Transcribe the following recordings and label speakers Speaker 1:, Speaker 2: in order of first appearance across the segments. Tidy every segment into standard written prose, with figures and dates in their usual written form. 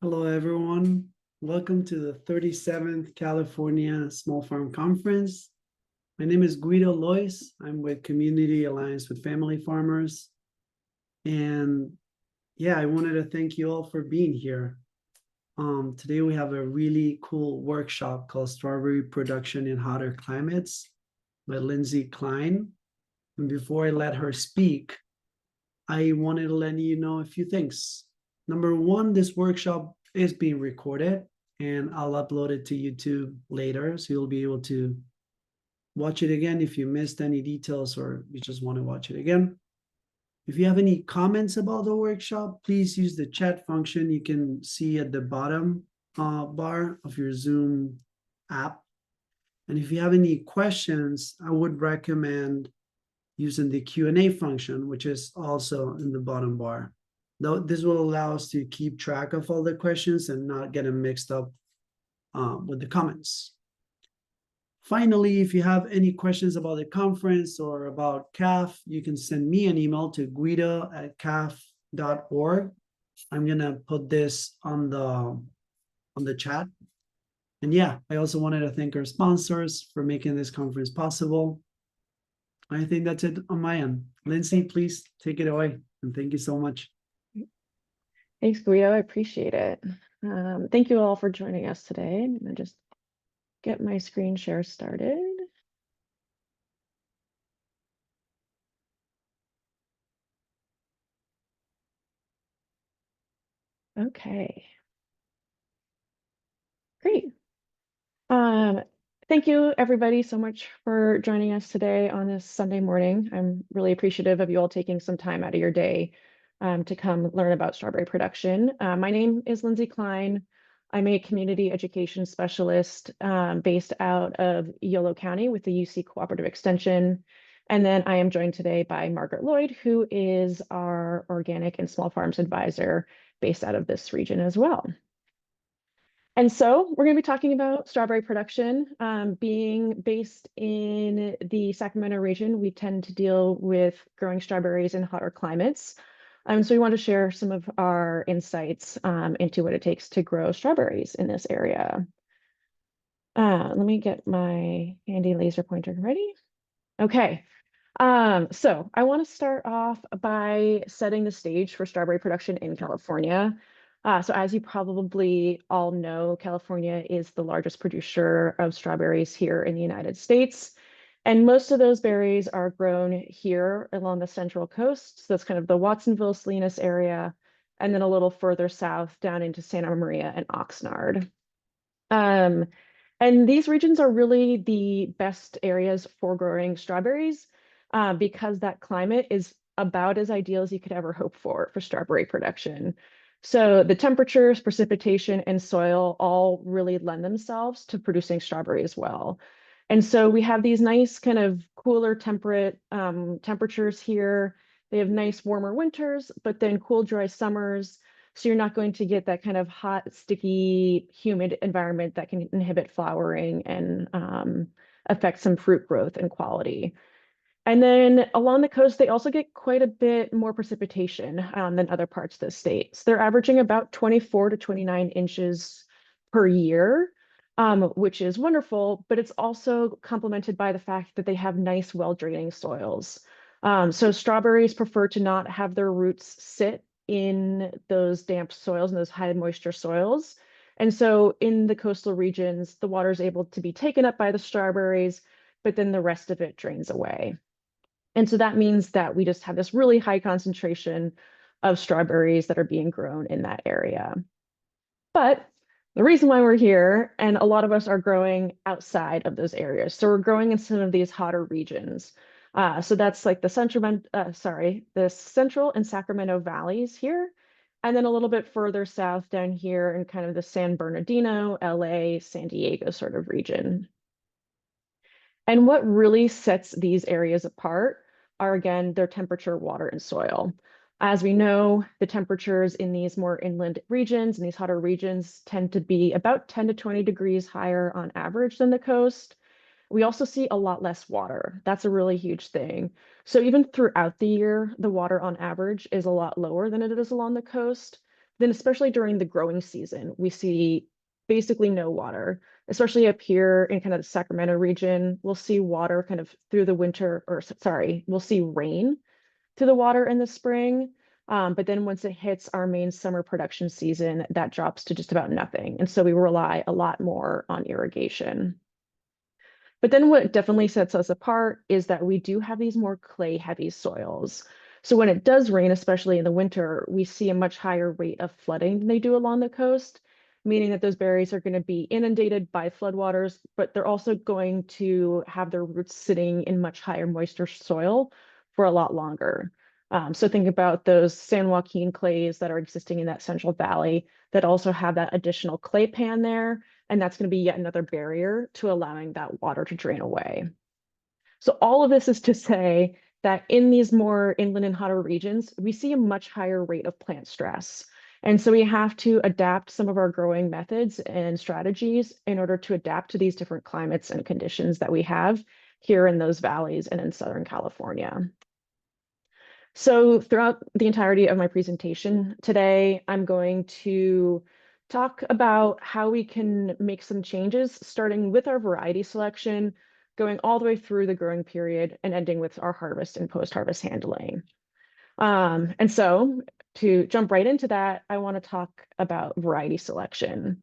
Speaker 1: Hello, everyone. Welcome to the 37th California Small Farm Conference. My name is Lloyd. I'm with Community Alliance with Family Farmers. And yeah, I wanted to thank you all for being here. Today we have a really cool workshop called Strawberry Production in Hotter Climates by Lindsey, Klein. And before I let her speak, I wanted to let you know a few things. Number one, this workshop is being recorded and I'll upload it to YouTube later. So you'll be able to watch it again if you missed any details or you just want to watch it again. If you have any comments about the workshop, please use the chat function you can see at the bottom bar of your Zoom app. And if you have any questions, I would recommend using the Q&A function, which is also in the bottom bar. Though this will allow us to keep track of all the questions and not get them mixed up with the comments. Finally, if you have any questions about the conference or about CAF, you can send me an email to guido@caf.org. I'm gonna put this on the chat. And yeah, I also wanted to thank our sponsors for making this conference possible. I think that's it on my end. Lindsey, please take it away. And thank you so much.
Speaker 2: Thanks, Guido. I appreciate it. Thank you all for joining us today. I'm going to just get my screen share started. Okay. Great. Thank you, everybody, so much for joining us today on this Sunday morning. I'm really appreciative of you all taking some time out of your day to come learn about strawberry production. My name is Lindsey Klein. I'm a community education specialist based out of Yolo County with the UC Cooperative Extension. And then I am joined today by Margaret Lloyd, who is our organic and small farms advisor based out of this region as well. And so we're going to be talking about strawberry production. Being based in the Sacramento region, we tend to deal with growing strawberries in hotter climates. So we want to share some of our insights into what it takes to grow strawberries in this area. Let me get my handy laser pointer ready. Okay. So I want to start off by setting the stage for strawberry production in California. So as you probably all know, California is the largest producer of strawberries here in the United States. And most of those berries are grown here along the Central Coast. So that's kind of the Watsonville, Salinas area, and then a little further south down into Santa Maria and Oxnard. And these regions are really the best areas for growing strawberries because that climate is about as ideal as you could ever hope for strawberry production. So the temperatures, precipitation, and soil all really lend themselves to producing strawberry as well. And so we have these nice kind of cooler temperate temperatures here. They have nice warmer winters, but then cool, dry summers. So you're not going to get that kind of hot, sticky, humid environment that can inhibit flowering and affect some fruit growth and quality. And then along the coast, they also get quite a bit more precipitation than other parts of the state. So they're averaging about 24 to 29 inches per year, which is wonderful, but it's also complemented by the fact that they have nice, well-draining soils. So strawberries prefer to not have their roots sit in those damp soils and those high moisture soils. And so in the coastal regions, the water is able to be taken up by the strawberries, but then the rest of it drains away. And so that means that we just have this really high concentration of strawberries that are being grown in that area. But the reason why we're here, and a lot of us are growing outside of those areas. So we're growing in some of these hotter regions. So that's like the central and Sacramento valleys here. And then a little bit further south down here in kind of the San Bernardino, LA, San Diego sort of region. And what really sets these areas apart are, again, their temperature, water, and soil. As we know, the temperatures in these more inland regions and these hotter regions tend to be about 10 to 20 degrees higher on average than the coast. We also see a lot less water. That's a really huge thing. So even throughout the year, the water on average is a lot lower than it is along the coast. Then especially during the growing season, we see basically no water, especially up here in kind of the Sacramento region. We'll see water kind of through the winter, or sorry, we'll see rain through the water in the spring. But then once it hits our main summer production season, that drops to just about nothing. And so we rely a lot more on irrigation. But then what definitely sets us apart is that we do have these more clay heavy soils. So when it does rain, especially in the winter, we see a much higher rate of flooding than they do along the coast, meaning that those berries are going to be inundated by floodwaters, but they're also going to have their roots sitting in much higher moisture soil for a lot longer. So think about those San Joaquin clays that are existing in that Central Valley that also have that additional clay pan there. And that's going to be yet another barrier to allowing that water to drain away. So all of this is to say that in these more inland and hotter regions, we see a much higher rate of plant stress. And so we have to adapt some of our growing methods and strategies in order to adapt to these different climates and conditions that we have here in those valleys and in Southern California. So throughout the entirety of my presentation today, I'm going to talk about how we can make some changes, starting with our variety selection, going all the way through the growing period and ending with our harvest and post-harvest handling. And so to jump right into that, I want to talk about variety selection.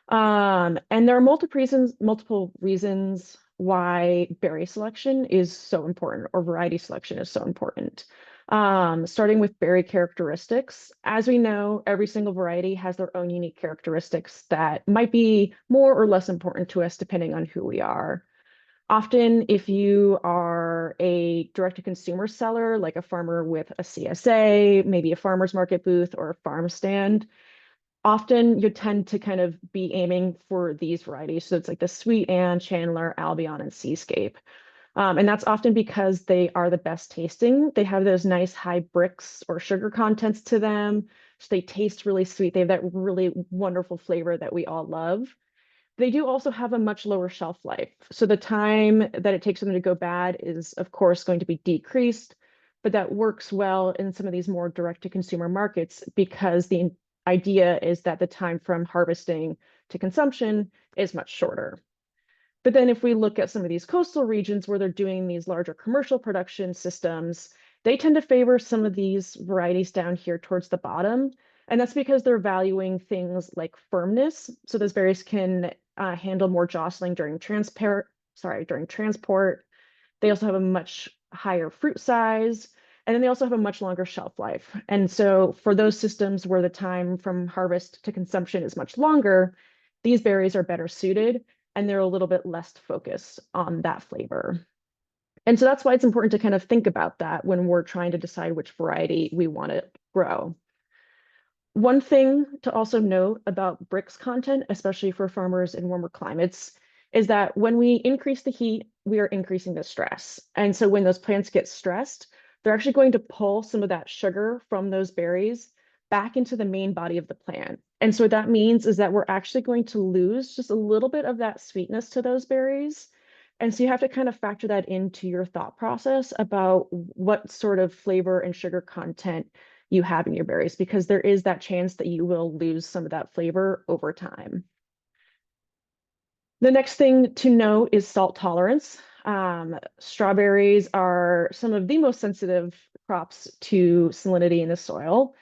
Speaker 2: And there are multiple reasons why berry selection is so important or variety selection is so important. Starting with berry characteristics. As we know, every single variety has their own unique characteristics that might be more or less important to us depending on who we are. Often, if you are a direct-to-consumer seller, like a farmer with a CSA, maybe a farmer's market booth or a farm stand, often you tend to kind of be aiming for these varieties. So it's like the Sweet Anne, Chandler, Albion, and Seascape. And that's often because they are the best tasting. They have those nice high bricks or sugar contents to them. So they taste really sweet. They have that really wonderful flavor that we all love. They do also have a much lower shelf life. So the time that it takes them to go bad is, of course, going to be decreased, but that works well in some of these more direct-to-consumer markets because the idea is that the time from harvesting to consumption is much shorter. But then if we look at some of these coastal regions where they're doing these larger commercial production systems, they tend to favor some of these varieties down here towards the bottom. And that's because they're valuing things like firmness. So those berries can handle more jostling during transport. They also have a much higher fruit size, and then they also have a much longer shelf life. And so for those systems where the time from harvest to consumption is much longer, these berries are better suited and they're a little bit less focused on that flavor. And so that's why it's important to kind of think about that when we're trying to decide which variety we want to grow. One thing to also note about bricks content, especially for farmers in warmer climates, is that when we increase the heat, we are increasing the stress. And so when those plants get stressed, they're actually going to pull some of that sugar from those berries back into the main body of the plant. And so what that means is that we're actually going to lose just a little bit of that sweetness to those berries. And so you have to kind of factor that into your thought process about what sort of flavor and sugar content you have in your berries, because there is that chance that you will lose some of that flavor over time. The next thing to note is salt tolerance. Strawberries are some of the most sensitive crops to salinity in the soil.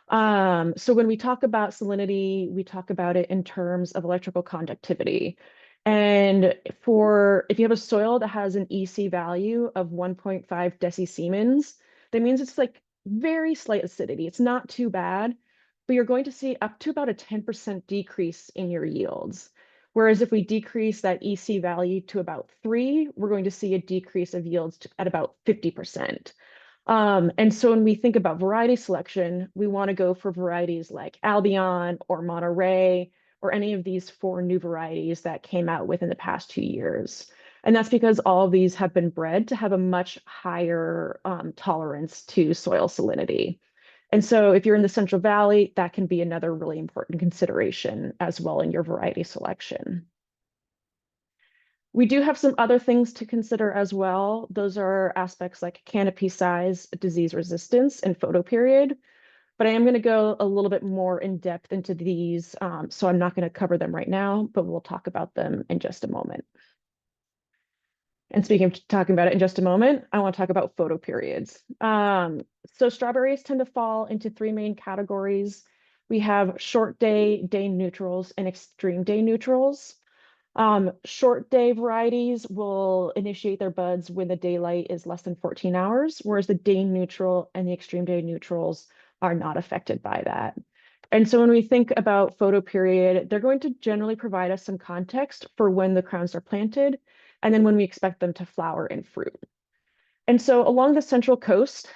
Speaker 2: So when we talk about salinity, we talk about it in terms of electrical conductivity. And if you have a soil that has an EC value of 1.5 decisiemens, that means it's like very slight acidity. It's not too bad, but you're going to see up to about a 10% decrease in your yields. Whereas if we decrease that EC value to about 3, we're going to see a decrease of yields at about 50%. And so when we think about variety selection, we want to go for varieties like Albion or Monterey or any of these 4 new varieties that came out within the past 2 years. And that's because all of these have been bred to have a much higher tolerance to soil salinity. And so if you're in the Central Valley, that can be another really important consideration as well in your variety selection. We do have some other things to consider as well. Those are aspects like canopy size, disease resistance, and photoperiod. but I am going to go a little bit more in depth into these. So I'm not going to cover them right now, but we'll talk about them in just a moment. And speaking of talking about it in just a moment, I want to talk about photoperiods. So strawberries tend to fall into three main categories. We have short day, day neutrals, and extreme day neutrals. Short day varieties will initiate their buds when the daylight is less than 14 hours, whereas the day neutral and the extreme day neutrals are not affected by that. And so when we think about photoperiod, they're going to generally provide us some context for when the crowns are planted, and then when we expect them to flower and fruit. And so along the central coast,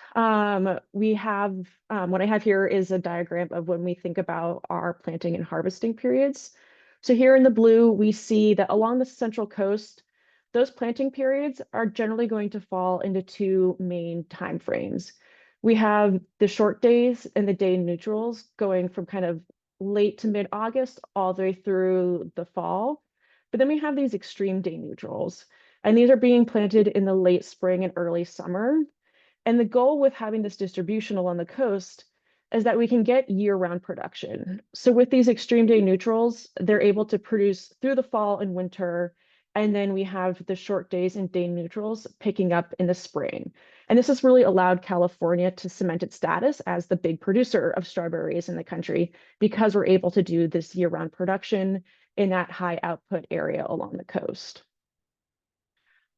Speaker 2: we have, what I have here is a diagram of when we think about our planting and harvesting periods. So here in the blue, we see that along the central coast, those planting periods are generally going to fall into two main timeframes. We have the short days and the day neutrals going from kind of late to mid-August all the way through the fall. But then we have these extreme day neutrals. And these are being planted in the late spring and early summer. And the goal with having this distribution along the coast is that we can get year-round production. So with these extreme day neutrals, they're able to produce through the fall and winter. And then we have the short days and day neutrals picking up in the spring. And this has really allowed California to cement its status as the big producer of strawberries in the country because we're able to do this year-round production in that high output area along the coast.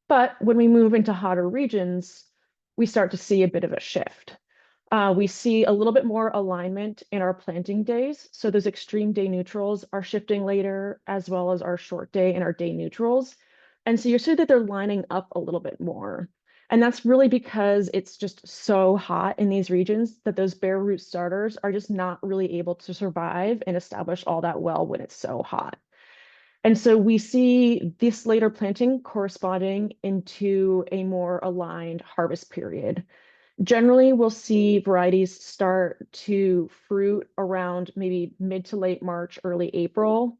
Speaker 2: But when we move into hotter regions, we start to see a bit of a shift. We see a little bit more alignment in our planting days. So those extreme day neutrals are shifting later, as well as our short day and our day neutrals. And so you see that they're lining up a little bit more. And that's really because it's just so hot in these regions that those bare root starters are just not really able to survive and establish all that well when it's so hot. And so we see this later planting corresponding into a more aligned harvest period. Generally, we'll see varieties start to fruit around maybe mid to late March, early April.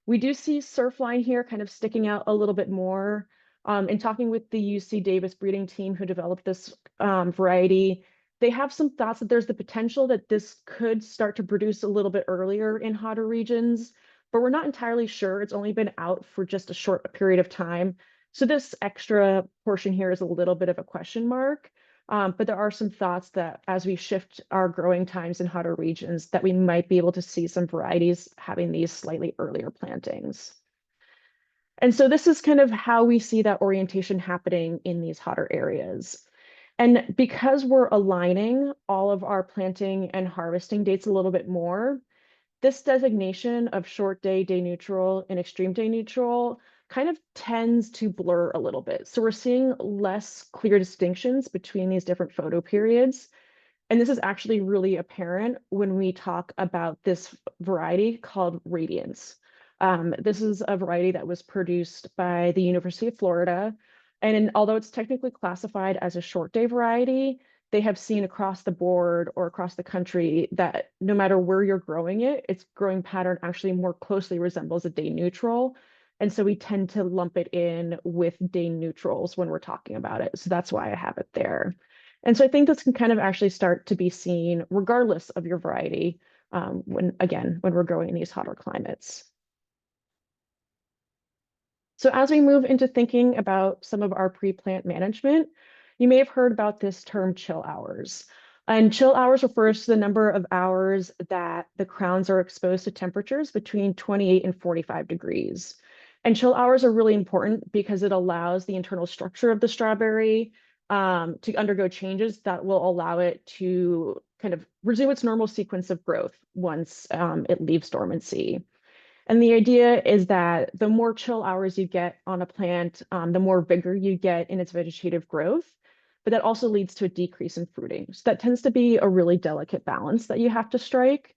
Speaker 2: We do see surfline here kind of sticking out a little bit more. In talking with the UC Davis breeding team who developed this variety, they have some thoughts that there's the potential that this could start to produce a little bit earlier in hotter regions, but we're not entirely sure. It's only been out for just a short period of time. So this extra portion here is a little bit of a question mark. But there are some thoughts that as we shift our growing times in hotter regions, that we might be able to see some varieties having these slightly earlier plantings. And so this is kind of how we see that orientation happening in these hotter areas. And because we're aligning all of our planting and harvesting dates a little bit more, this designation of short day, day neutral, and extreme day neutral kind of tends to blur a little bit. So we're seeing less clear distinctions between these different photo periods. And this is actually really apparent when we talk about this variety called Radiance. This is a variety that was produced by the University of Florida. And although it's technically classified as a short day variety, they have seen across the board or across the country that no matter where you're growing it, its growing pattern actually more closely resembles a day neutral. And so we tend to lump it in with day neutrals when we're talking about it. So that's why I have it there. And so I think this can kind of actually start to be seen regardless of your variety when we're growing in these hotter climates. So as we move into thinking about some of our pre-plant management, you may have heard about this term chill hours. And chill hours refers to the number of hours that the crowns are exposed to temperatures between 28 and 45 degrees. And chill hours are really important because it allows the internal structure of the strawberry to undergo changes that will allow it to kind of resume its normal sequence of growth once it leaves dormancy. And the idea is that the more chill hours you get on a plant, the more vigor you get in its vegetative growth, but that also leads to a decrease in fruiting. So that tends to be a really delicate balance that you have to strike.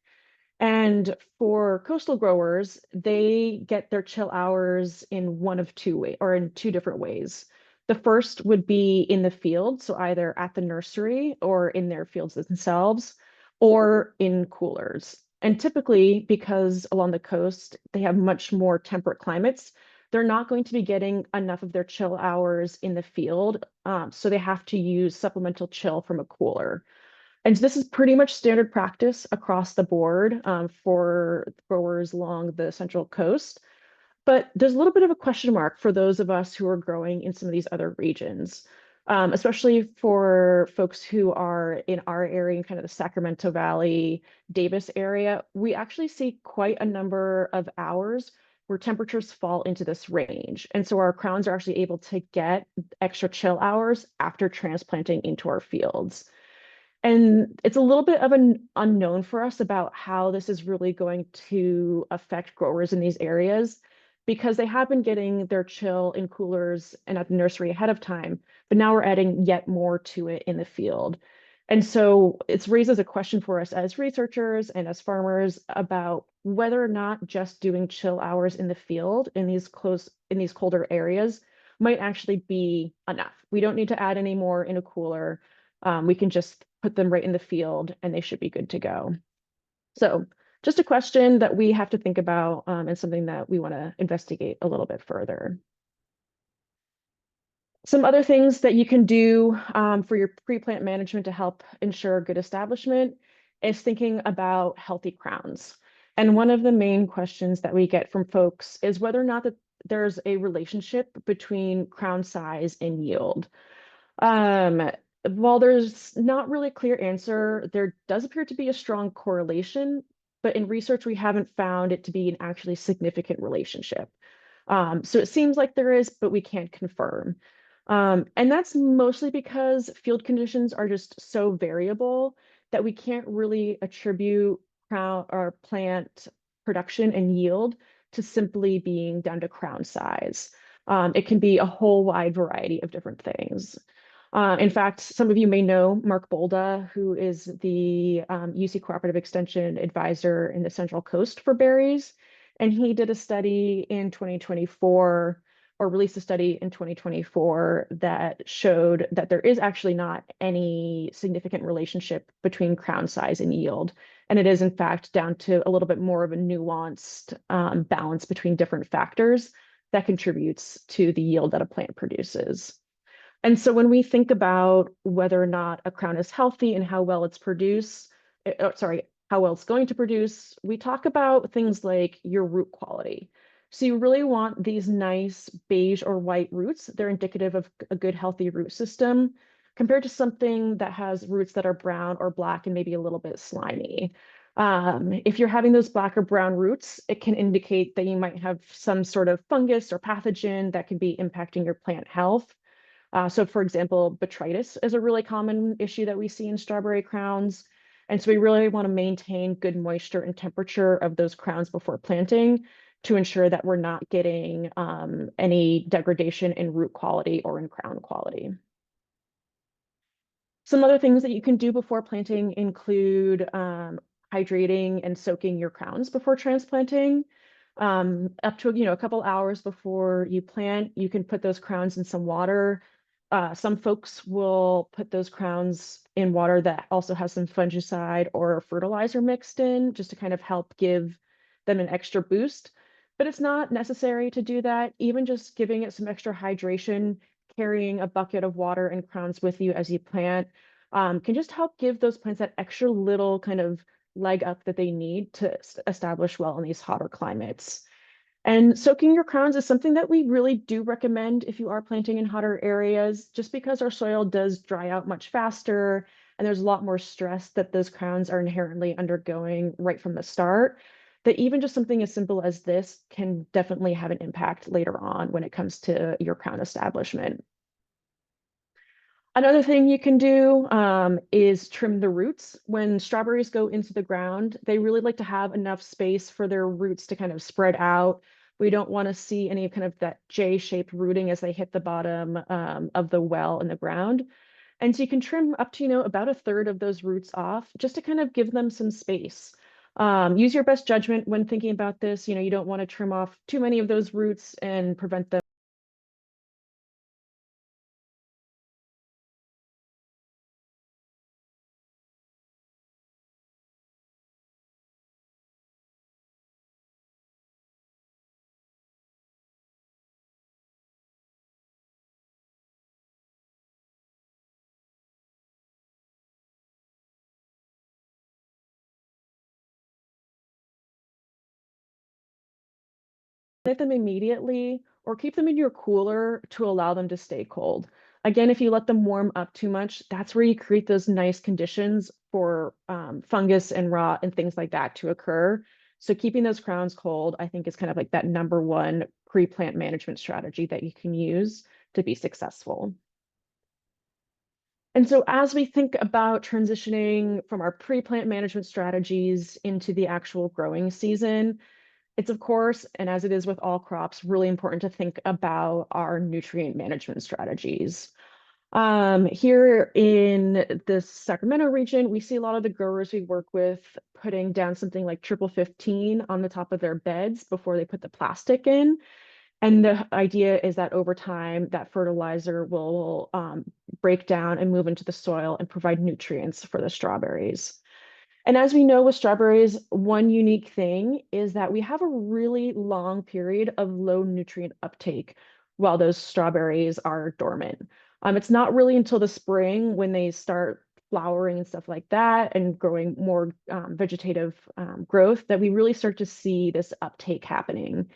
Speaker 2: And for coastal growers, they get their chill hours in one of two ways, or in two different ways. The first would be in the field, so either at the nursery or in their fields themselves, or in coolers. And typically, because along the coast, they have much more temperate climates, they're not going to be getting enough of their chill hours in the field. So they have to use supplemental chill from a cooler. And this is pretty much standard practice across the board for growers along the Central Coast. But there's a little bit of a question mark for those of us who are growing in some of these other regions, especially for folks who are in our area, in kind of the Sacramento Valley, Davis area. We actually see quite a number of hours where temperatures fall into this range. And so our crowns are actually able to get extra chill hours after transplanting into our fields. And it's a little bit of an unknown for us about how this is really going to affect growers in these areas because they have been getting their chill in coolers and at the nursery ahead of time, but now we're adding yet more to it in the field. And so it's raises a question for us as researchers and as farmers about whether or not just doing chill hours in the field in these colder areas might actually be enough. We don't need to add any more in a cooler. We can just put them right in the field and they should be good to go. So just a question that we have to think about and something that we want to investigate a little bit further. Some other things that you can do for your pre-plant management to help ensure good establishment is thinking about healthy crowns. And one of the main questions that we get from folks is whether or not that there's a relationship between crown size and yield. Um, while there's not really a clear answer, there does appear to be a strong correlation, but in research, we haven't found it to be an actually significant relationship. So it seems like there is, but we can't confirm. And that's mostly because field conditions are just so variable that we can't really attribute crown or plant production and yield to simply being down to crown size. It can be a whole wide variety of different things. In fact, some of you may know Mark Bolda, who is the UC Cooperative Extension Advisor in the Central Coast for berries. And he did a study in 2024, or released a study in 2024 that showed that there is actually not any significant relationship between crown size and yield. And it is, in fact, down to a little bit more of a nuanced balance between different factors that contributes to the yield that a plant produces. And so when we think about whether or not a crown is healthy and how well it's how well it's going to produce, we talk about things like your root quality. So you really want these nice beige or white roots. They're indicative of a good, healthy root system compared to something that has roots that are brown or black and maybe a little bit slimy. If you're having those black or brown roots, it can indicate that you might have some sort of fungus or pathogen that can be impacting your plant health. So for example, botrytis is a really common issue that we see in strawberry crowns. And so we really want to maintain good moisture and temperature of those crowns before planting to ensure that we're not getting any degradation in root quality or in crown quality. Some other things that you can do before planting include hydrating and soaking your crowns before transplanting. Up to a couple hours before you plant, you can put those crowns in some water. Some folks will put those crowns in water that also has some fungicide or fertilizer mixed in just to kind of help give them an extra boost. But it's not necessary to do that. Even just giving it some extra hydration, carrying a bucket of water and crowns with you as you plant can just help give those plants that extra little kind of leg up that they need to establish well in these hotter climates. And soaking your crowns is something that we really do recommend if you are planting in hotter areas, just because our soil does dry out much faster and there's a lot more stress that those crowns are inherently undergoing right from the start, that even just something as simple as this can definitely have an impact later on when it comes to your crown establishment. Another thing you can do is trim the roots. When strawberries go into the ground, they really like to have enough space for their roots to kind of spread out. We don't want to see any kind of that J-shaped rooting as they hit the bottom of the well in the ground. And so you can trim up to, about a third of those roots off just to kind of give them some space. Use your best judgment when thinking about this. You don't want to trim off too many of those roots and prevent them plant them immediately or keep them in your cooler to allow them to stay cold. Again, if you let them warm up too much, that's where you create those nice conditions for fungus and rot and things like that to occur. So keeping those crowns cold, I think, is kind of like that number one pre-plant management strategy that you can use to be successful. And so as we think about transitioning from our pre-plant management strategies into the actual growing season, it's of course, and as it is with all crops, really important to think about our nutrient management strategies. Here in the Sacramento region, we see a lot of the growers we work with putting down something like triple 15 on the top of their beds before they put the plastic in. And the idea is that over time, that fertilizer will break down and move into the soil and provide nutrients for the strawberries. And as we know with strawberries, one unique thing is that we have a really long period of low nutrient uptake while those strawberries are dormant. It's not really until the spring when they start flowering and stuff like that and growing more vegetative growth that we really start to see this uptake happening.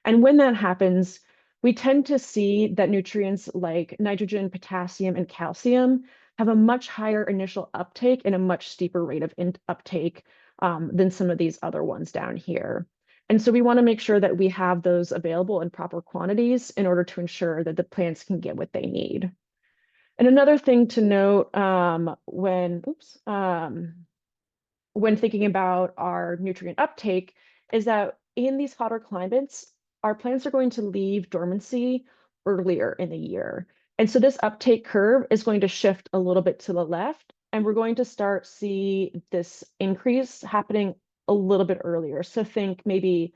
Speaker 2: And when that happens, we tend to see that nutrients like nitrogen, potassium, and calcium have a much higher initial uptake and a much steeper rate of uptake than some of these other ones down here. And so we want to make sure that we have those available in proper quantities in order to ensure that the plants can get what they need. And another thing to note when thinking about our nutrient uptake is that in these hotter climates, our plants are going to leave dormancy earlier in the year. And so this uptake curve is going to shift a little bit to the left, and we're going to start see this increase happening a little bit earlier. So think maybe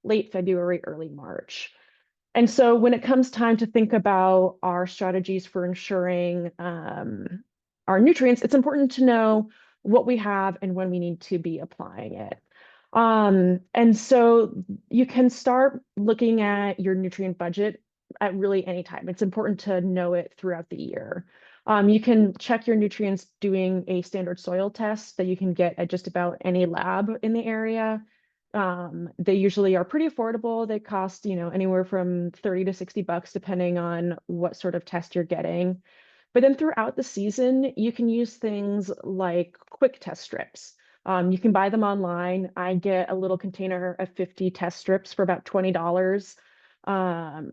Speaker 2: late February, early March. And so when it comes time to think about our strategies for ensuring our nutrients, it's important to know what we have and when we need to be applying it. And so you can start looking at your nutrient budget at really any time. It's important to know it throughout the year. You can check your nutrients doing a standard soil test that you can get at just about any lab in the area. They usually are pretty affordable. They cost, anywhere from 30 to 60 bucks, depending on what sort of test you're getting. But then throughout the season, you can use things like quick test strips. You can buy them online. I get a little container of 50 test strips for about $20.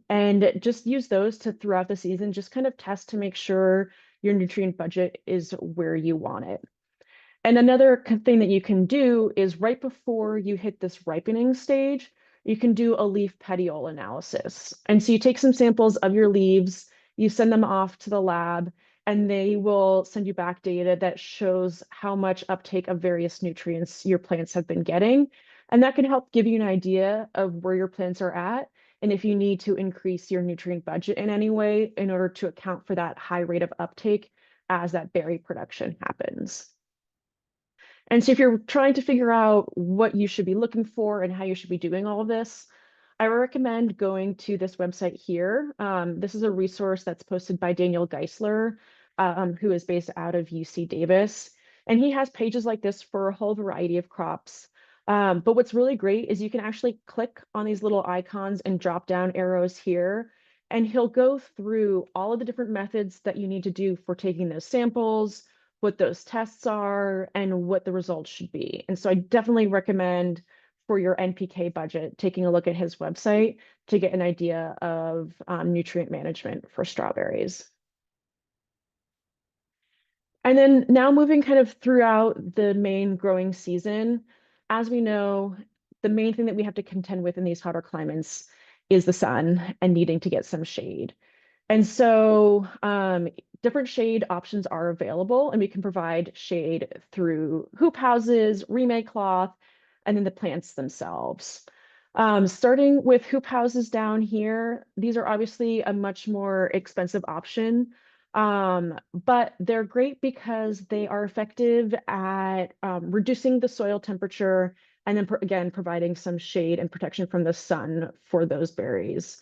Speaker 2: And just use those to throughout the season, just kind of test to make sure your nutrient budget is where you want it. And another thing that you can do is right before you hit this ripening stage, you can do a leaf petiole analysis. And so you take some samples of your leaves, you send them off to the lab, and they will send you back data that shows how much uptake of various nutrients your plants have been getting. And that can help give you an idea of where your plants are at and if you need to increase your nutrient budget in any way in order to account for that high rate of uptake as that berry production happens. And so if you're trying to figure out what you should be looking for and how you should be doing all of this, I recommend going to this website here. This is a resource that's posted by Daniel Geisler, who is based out of UC Davis. And he has pages like this for a whole variety of crops. But what's really great is you can actually click on these little icons and drop down arrows here, and he'll go through all of the different methods that you need to do for taking those samples, what those tests are, and what the results should be. And so I definitely recommend for your NPK budget, taking a look at his website to get an idea of nutrient management for strawberries. And then now moving kind of throughout the main growing season, as we know, the main thing that we have to contend with in these hotter climates is the sun and needing to get some shade. And so different shade options are available, and we can provide shade through hoop houses, remade cloth, and then the plants themselves. Starting with hoop houses down here, these are obviously a much more expensive option, but they're great because they are effective at reducing the soil temperature and then again, providing some shade and protection from the sun for those berries.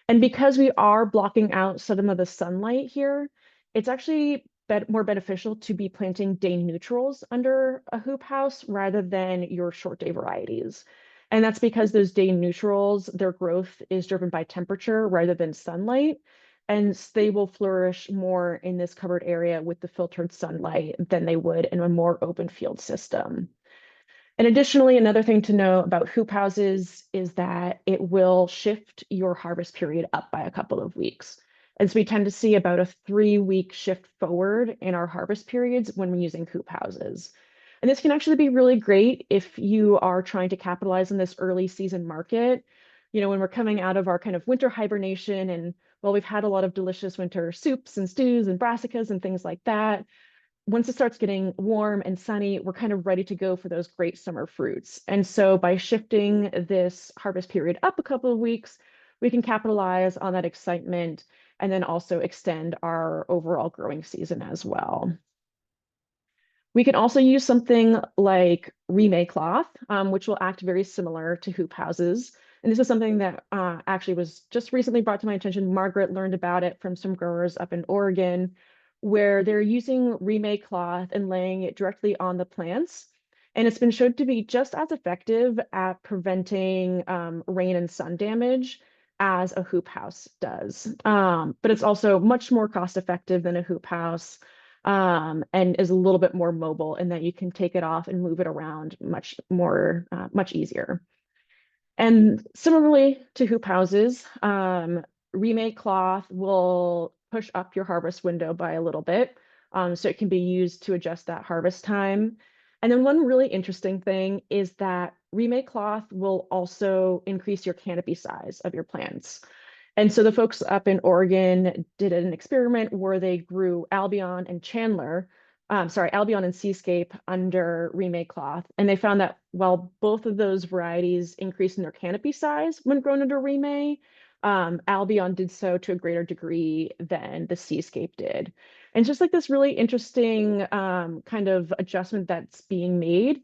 Speaker 2: And because we are blocking out some of the sunlight here, it's actually more beneficial to be planting day neutrals under a hoop house rather than your short day varieties. And that's because those day neutrals, their growth is driven by temperature rather than sunlight. And they will flourish more in this covered area with the filtered sunlight than they would in a more open field system. And additionally, another thing to know about hoop houses is that it will shift your harvest period up by a couple of weeks. And so we tend to see about a 3-week shift forward in our harvest periods when we're using hoop houses. And this can actually be really great if you are trying to capitalize on this early season market. You know, when we're coming out of our kind of winter hibernation and well, we've had a lot of delicious winter soups and stews and brassicas and things like that. Once it starts getting warm and sunny, we're kind of ready to go for those great summer fruits. And so by shifting this harvest period up a couple of weeks, we can capitalize on that excitement and then also extend our overall growing season as well. We can also use something like remake cloth, which will act very similar to hoop houses. And this is something that actually was just recently brought to my attention. Margaret learned about it from some growers up in Oregon, where they're using remake cloth and laying it directly on the plants. And it's been shown to be just as effective at preventing rain and sun damage as a hoop house does. But it's also much more cost effective than a hoop house, and is a little bit more mobile in that you can take it off and move it around much easier. And similarly to hoop houses, remake cloth will push up your harvest window by a little bit. So it can be used to adjust that harvest time. And then one really interesting thing is that remake cloth will also increase your canopy size of your plants. And so the folks up in Oregon did an experiment where they grew Albion and Albion and Seascape under remake cloth. And they found that while both of those varieties increased in their canopy size when grown under remake, Albion did so to a greater degree than the Seascape did. And just like this really interesting kind of adjustment that's being made.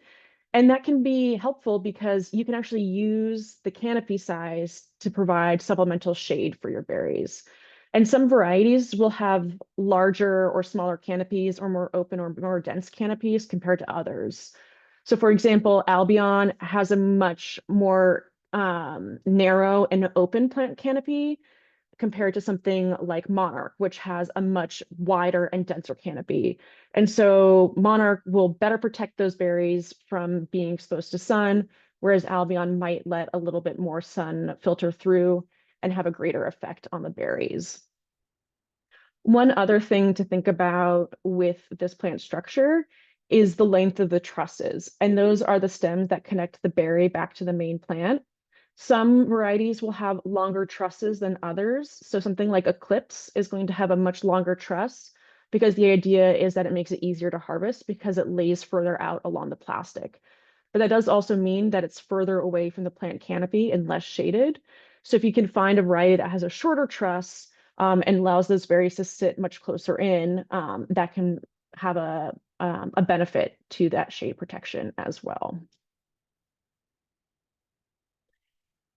Speaker 2: And that can be helpful because you can actually use the canopy size to provide supplemental shade for your berries. And some varieties will have larger or smaller canopies or more open or more dense canopies compared to others. So for example, Albion has a much more narrow and open plant canopy compared to something like Monarch, which has a much wider and denser canopy. And so Monarch will better protect those berries from being exposed to sun, whereas Albion might let a little bit more sun filter through and have a greater effect on the berries. One other thing to think about with this plant structure is the length of the trusses. And those are the stems that connect the berry back to the main plant. Some varieties will have longer trusses than others. So something like Eclipse is going to have a much longer truss because the idea is that it makes it easier to harvest because it lays further out along the plastic. But that does also mean that it's further away from the plant canopy and less shaded. So if you can find a variety that has a shorter truss and allows those berries to sit much closer in, that can have a benefit to that shade protection as well.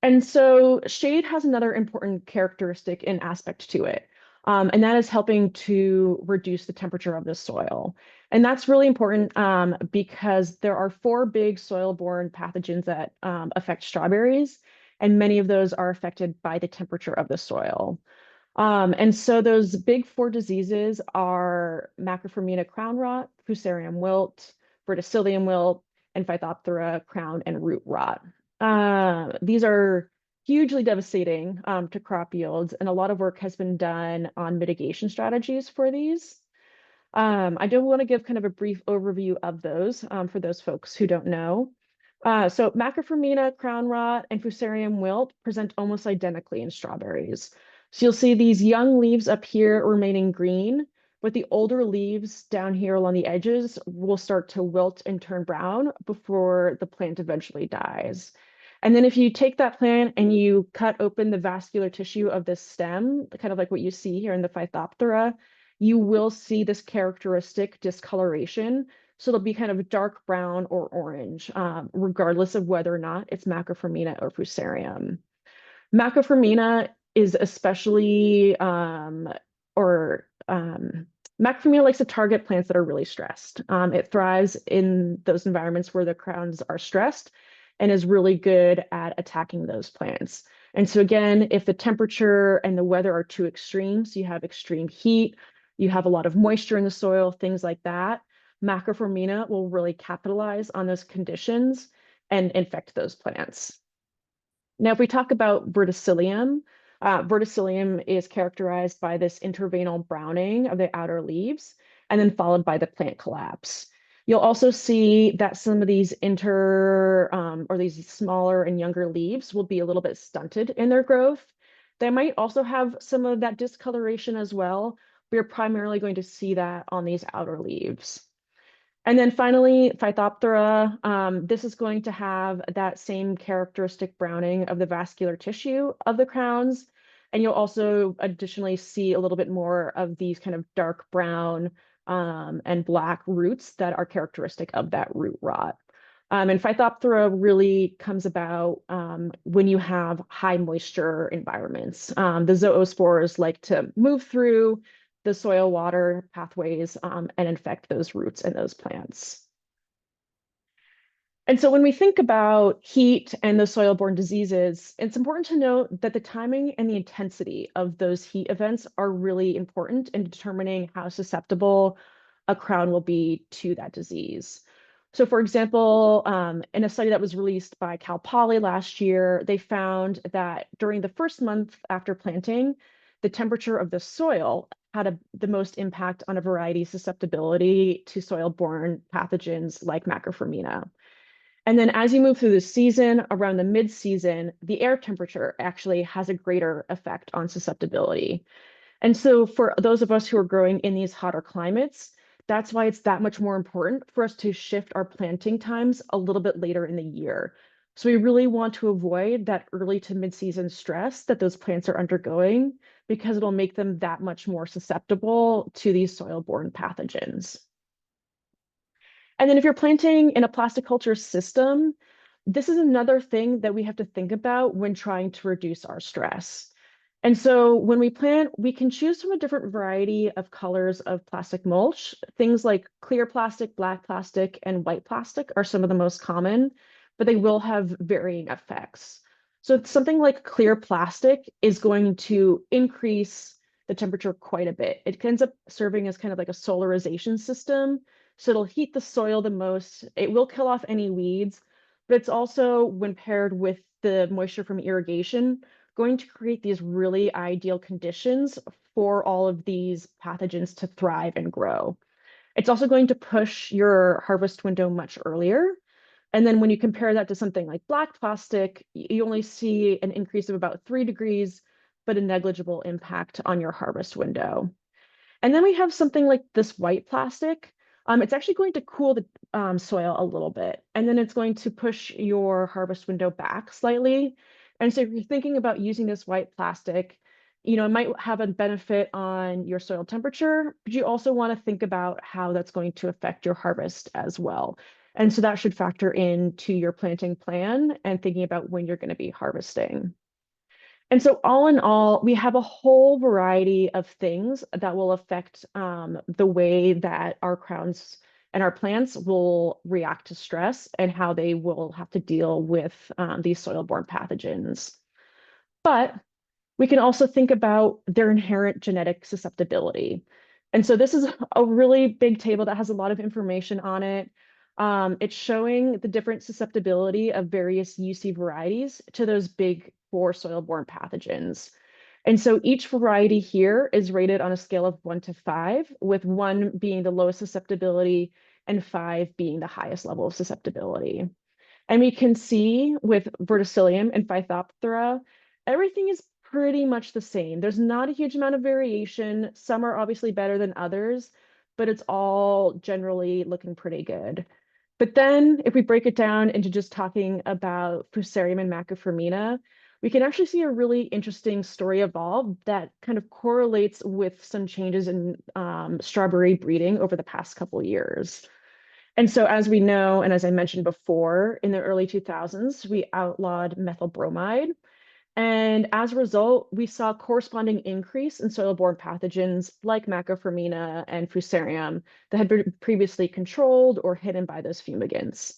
Speaker 2: And so shade has another important characteristic and aspect to it, and that is helping to reduce the temperature of the soil. And that's really important because there are 4 big soil-borne pathogens that affect strawberries, and many of those are affected by the temperature of the soil. And so those big 4 diseases are Macrophormina crown rot, Fusarium wilt, Verticillium wilt, and Phytophthora crown and root rot. These are hugely devastating to crop yields, and a lot of work has been done on mitigation strategies for these. I do want to give kind of a brief overview of those for those folks who don't know. So Macrophormina crown rot and Fusarium wilt present almost identically in strawberries. So you'll see these young leaves up here remaining green, but the older leaves down here along the edges will start to wilt and turn brown before the plant eventually dies. And then if you take that plant and you cut open the vascular tissue of this stem, kind of like what you see here in the Phytophthora, you will see this characteristic discoloration. So it'll be kind of dark brown or orange, regardless of whether or not it's Macrophormina or Fusarium. Macrophormina is especially, Macrophormina likes to target plants that are really stressed. It thrives in those environments where the crowns are stressed, and is really good at attacking those plants. And so again, if the temperature and the weather are too extreme, so you have extreme heat, you have a lot of moisture in the soil, things like that, Macroformina will really capitalize on those conditions and infect those plants. Now, if we talk about verticillium, verticillium is characterized by this interveinal browning of the outer leaves and then followed by the plant collapse. You'll also see that some of these or these smaller and younger leaves will be a little bit stunted in their growth. They might also have some of that discoloration as well. We're primarily going to see that on these outer leaves. And then finally, Phytophthora, this is going to have that same characteristic browning of the vascular tissue of the crowns. And you'll also additionally see a little bit more of these kind of dark brown and black roots that are characteristic of that root rot. And Phytophthora really comes about when you have high moisture environments. The zoospores like to move through the soil water pathways and infect those roots and those plants. And so when we think about heat and those soil-borne diseases, it's important to note that the timing and the intensity of those heat events are really important in determining how susceptible a crown will be to that disease. So for example, in a study that was released by Cal Poly last year, they found that during the first month after planting, the temperature of the soil had the most impact on a variety susceptibility to soil-borne pathogens like Macroformina. And then as you move through the season, around the mid-season, the air temperature actually has a greater effect on susceptibility. And so for those of us who are growing in these hotter climates, that's why it's that much more important for us to shift our planting times a little bit later in the year. So we really want to avoid that early to mid-season stress that those plants are undergoing because it'll make them that much more susceptible to these soil-borne pathogens. And then if you're planting in a plasticulture system, this is another thing that we have to think about when trying to reduce our stress. And so when we plant, we can choose from a different variety of colors of plastic mulch. Things like clear plastic, black plastic, and white plastic are some of the most common, but they will have varying effects. So something like clear plastic is going to increase the temperature quite a bit. It ends up serving as kind of like a solarization system. So it'll heat the soil the most. It will kill off any weeds, but it's also, when paired with the moisture from irrigation, going to create these really ideal conditions for all of these pathogens to thrive and grow. It's also going to push your harvest window much earlier. And then when you compare that to something like black plastic, you only see an increase of about 3 degrees, but a negligible impact on your harvest window. And then we have something like this white plastic. It's actually going to cool the soil a little bit, and then it's going to push your harvest window back slightly. And so if you're thinking about using this white plastic, it might have a benefit on your soil temperature, but you also want to think about how that's going to affect your harvest as well. And so that should factor into your planting plan and thinking about when you're going to be harvesting. And so all in all, we have a whole variety of things that will affect the way that our crowns and our plants will react to stress and how they will have to deal with these soil-borne pathogens. But we can also think about their inherent genetic susceptibility. And so this is a really big table that has a lot of information on it. It's showing the different susceptibility of various UC varieties to those big 4 soil-borne pathogens. And so each variety here is rated on a scale of 1 to 5, with 1 being the lowest susceptibility and 5 being the highest level of susceptibility. And we can see with verticillium and Phytophthora, everything is pretty much the same. There's not a huge amount of variation. Some are obviously better than others, but it's all generally looking pretty good. But then if we break it down into just talking about Fusarium and Macroformina, we can actually see a really interesting story evolve that kind of correlates with some changes in strawberry breeding over the past couple of years. And so as we know, and as I mentioned before, in the early 2000s, we outlawed methyl bromide. And as a result, we saw a corresponding increase in soil-borne pathogens like Macroformina and Fusarium that had been previously controlled or hidden by those fumigants.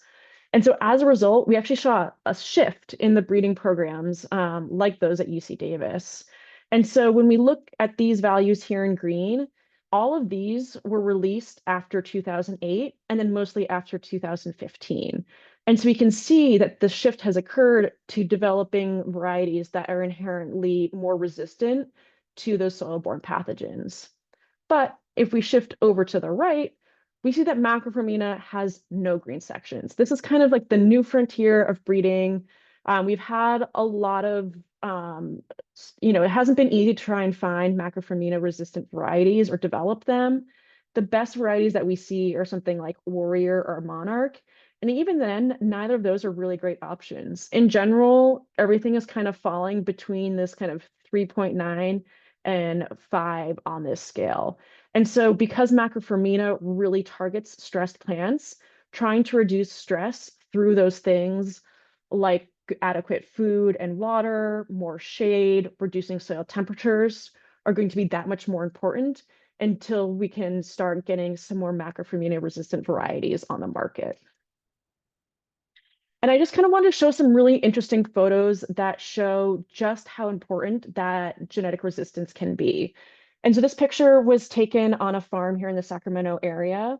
Speaker 2: And so as a result, we actually saw a shift in the breeding programs like those at UC Davis. And so when we look at these values here in green, all of these were released after 2008 and then mostly after 2015. And so we can see that the shift has occurred to developing varieties that are inherently more resistant to those soil-borne pathogens. But if we shift over to the right, we see that Macrophomina has no green sections. This is kind of like the new frontier of breeding. We've had a lot of, it hasn't been easy to try and find Macrophomina resistant varieties or develop them. The best varieties that we see are something like Warrior or Monarch. And even then, neither of those are really great options. In general, everything is kind of falling between this kind of 3.9 and 5 on this scale. And so because Macrophomina really targets stressed plants, trying to reduce stress through those things like adequate food and water, more shade, reducing soil temperatures are going to be that much more important until we can start getting some more Macrophomina resistant varieties on the market. And I just kind of wanted to show some really interesting photos that show just how important that genetic resistance can be. And so this picture was taken on a farm here in the Sacramento area.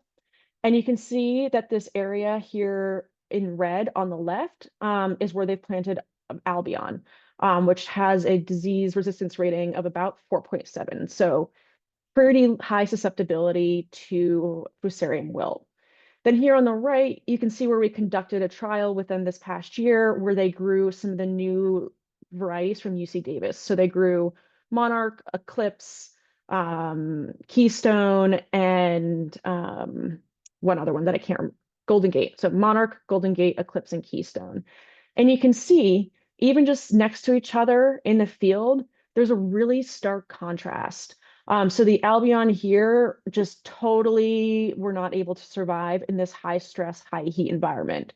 Speaker 2: And you can see that this area here in red on the left is where they've planted Albion, which has a disease resistance rating of about 4.7. So pretty high susceptibility to Fusarium wilt. Then here on the right, you can see where we conducted a trial with them this past year where they grew some of the new varieties from UC Davis. So they grew Monarch, Eclipse, Keystone, and one other one that I can't remember, Golden Gate. So Monarch, Golden Gate, Eclipse, and Keystone. And you can see, even just next to each other in the field, there's a really stark contrast. So the Albion here just totally were not able to survive in this high stress, high heat environment.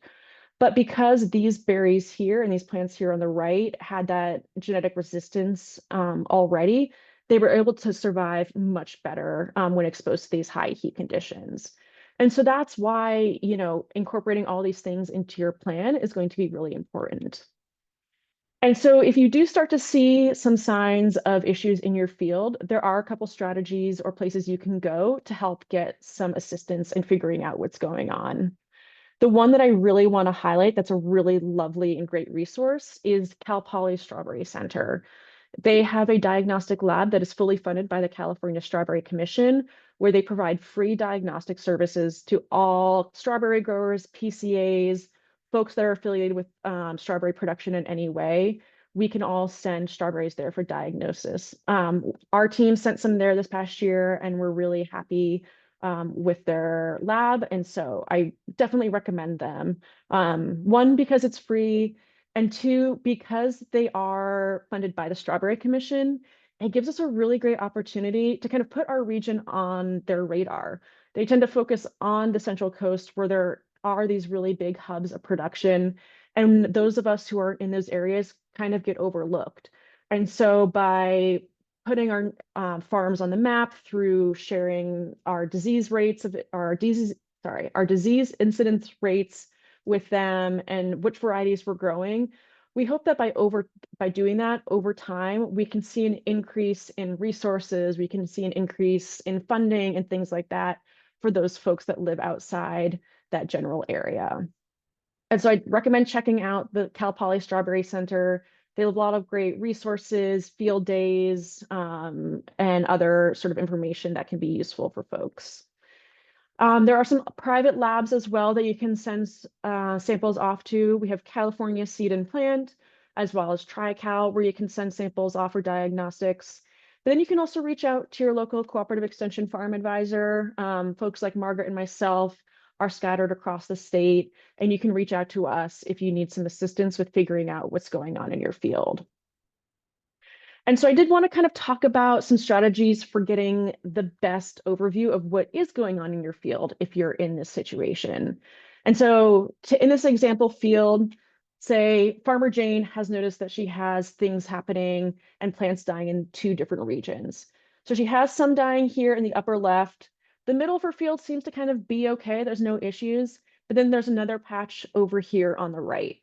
Speaker 2: But because these berries here and these plants here on the right had that genetic resistance already, they were able to survive much better when exposed to these high heat conditions. And so that's why, incorporating all these things into your plan is going to be really important. And so if you do start to see some signs of issues in your field, there are a couple strategies or places you can go to help get some assistance in figuring out what's going on. The one that I really want to highlight that's a really lovely and great resource is Cal Poly Strawberry Center. They have a diagnostic lab that is fully funded by the California Strawberry Commission, where they provide free diagnostic services to all strawberry growers, PCAs, folks that are affiliated with strawberry production in any way. We can all send strawberries there for diagnosis. Our team sent some there this past year, and we're really happy with their lab. And so I definitely recommend them. One, because it's free, and two, because they are funded by the Strawberry Commission. It gives us a really great opportunity to kind of put our region on their radar. They tend to focus on the Central Coast where there are these really big hubs of production. And those of us who are in those areas kind of get overlooked. And so by putting our farms on the map through sharing our disease rates of our disease incidence rates with them and which varieties we're growing, we hope that by doing that over time, we can see an increase in resources, we can see an increase in funding and things like that for those folks that live outside that general area. And so I recommend checking out the Cal Poly Strawberry Center. They have a lot of great resources, field days, and other sort of information that can be useful for folks. There are some private labs as well that you can send samples off to. We have California Seed and Plant, as well as TriCal, where you can send samples off for diagnostics. But then you can also reach out to your local cooperative extension farm advisor. Folks like Margaret and myself are scattered across the state, and you can reach out to us if you need some assistance with figuring out what's going on in your field. And so I did want to kind of talk about some strategies for getting the best overview of what is going on in your field if you're in this situation. And so in this example field, say Farmer Jane has noticed that she has things happening and plants dying in 2 different regions. So she has some dying here in the upper left. The middle of her field seems to kind of be okay. There's no issues. but then there's another patch over here on the right.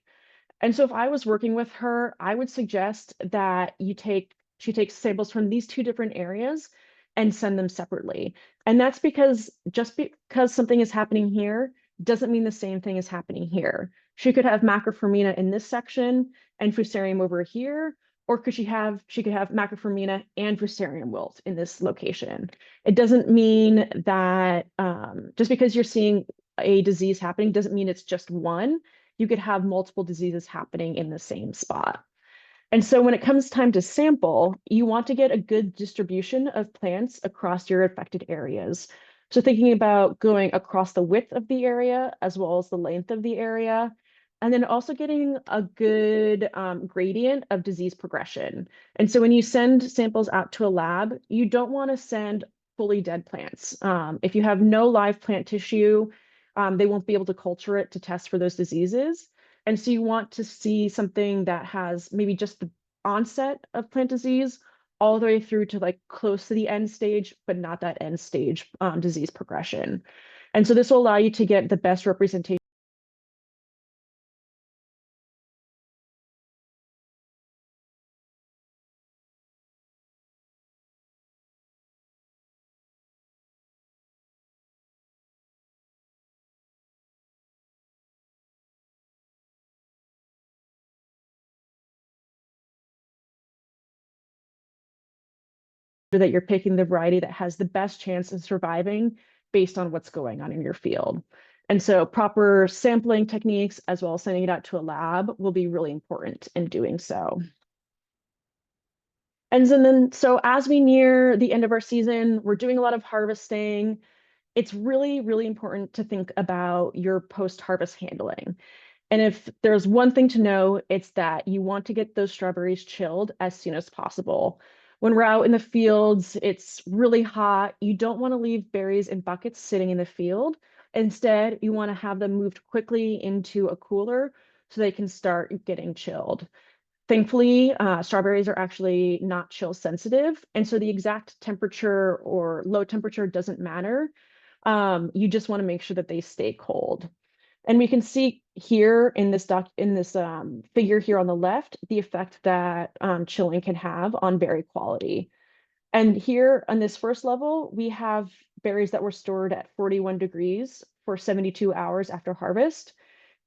Speaker 2: And so if I was working with her, I would suggest that she takes samples from these two different areas and send them separately. And that's because just because something is happening here doesn't mean the same thing is happening here. She could have macroformina in this section and fusarium over here, or she could have macroformina and fusarium wilt in this location. It doesn't mean that just because you're seeing a disease happening doesn't mean it's just one. You could have multiple diseases happening in the same spot. And so when it comes time to sample, you want to get a good distribution of plants across your affected areas. So thinking about going across the width of the area as well as the length of the area, and then also getting a good gradient of disease progression. And so when you send samples out to a lab, you don't want to send fully dead plants. If you have no live plant tissue, they won't be able to culture it to test for those diseases. And so you want to see something that has maybe just the onset of plant disease all the way through to like close to the end stage, but not that end stage disease progression. And so this will allow you to get the best representation that you're picking the variety that has the best chance of surviving based on what's going on in your field. And so proper sampling techniques as well as sending it out to a lab will be really important in doing so. And so as we near the end of our season, we're doing a lot of harvesting. It's really, really important to think about your post-harvest handling. And if there's one thing to know, it's that you want to get those strawberries chilled as soon as possible. When we're out in the fields, it's really hot. You don't want to leave berries in buckets sitting in the field. Instead, you want to have them moved quickly into a cooler so they can start getting chilled. Thankfully, strawberries are actually not chill sensitive. And so the exact temperature or low temperature doesn't matter. You just want to make sure that they stay cold. And we can see here in this figure here on the left, the effect that chilling can have on berry quality. And here on this first level, we have berries that were stored at 41 degrees for 72 hours after harvest,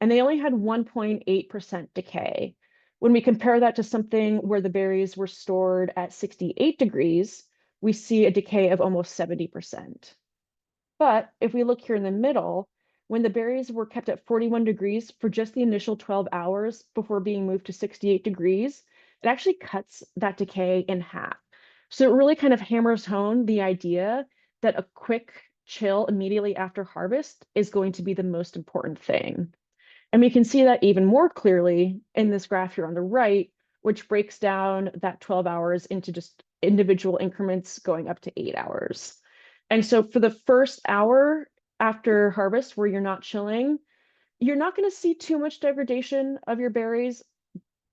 Speaker 2: and they only had 1.8% decay. When we compare that to something where the berries were stored at 68 degrees, we see a decay of almost 70%. But if we look here in the middle, when the berries were kept at 41 degrees for just the initial 12 hours before being moved to 68 degrees, it actually cuts that decay in half. So it really kind of hammers home the idea that a quick chill immediately after harvest is going to be the most important thing. And we can see that even more clearly in this graph here on the right, which breaks down that 12 hours into just individual increments going up to 8 hours. And so for the first hour after harvest where you're not chilling, you're not going to see too much degradation of your berries,